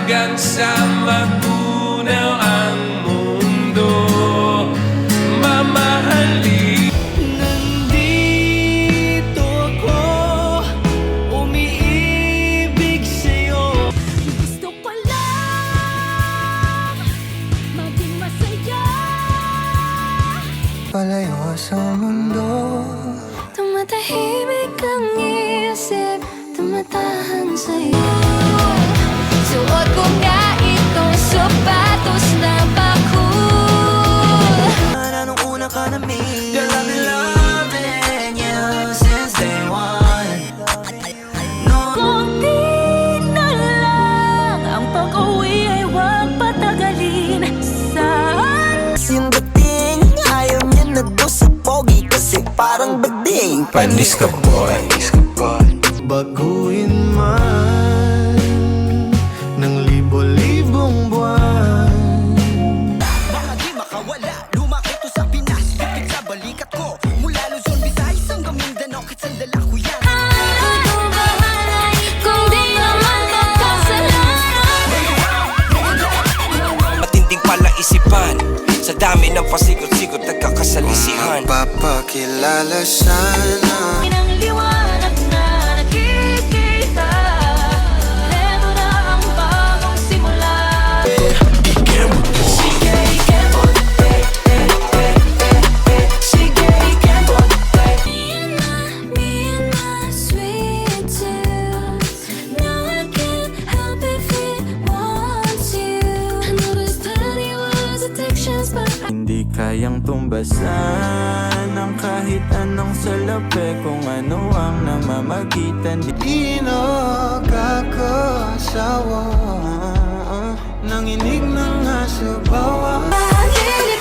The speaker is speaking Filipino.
hanggang sa magunaw ang mundo. Mamahalin. Nandito ako, umiibig sa'yo. Gusto ko lang maging masaya. Palayo sa mundo, Tumatahimik ang isip, tumatahan sa'yo. Suot ko nga itong sapatos na bakul. anong una ka na me? Girl, I've been loving you since day one. Kunti na lang ang pag-uwi ay huwag patagalin. Saan? Yung dating, ayaw niya na to sa pogi kasi parang bading. Panis ka, boy. Baguhin man ng libo-libong buwan. Baka di makawala, lumaki to sa Pinas. Kapit sa balikat ko, mula Luzon, Visayas hanggang Mindanao, kitsandala ko yan. Ako bahala kung di naman magkasalanan. Matinding palaisipan sa dami ng pasikot-sikot nagkakasalisihan. Papakilala sana. Ng liwanag na nakikita. Eto na ang bagong simula. Sige, ikembote. Sige, ikembote. Me and my sweet tooth. Now I can't help if it wants you. I know there's plenty words, addictions, but Hindi kayang tumbasan ng kahit anong salapi kung ano ang namamagitan. Di nakakasawa, nanginig ng aso bawa. pag-ibig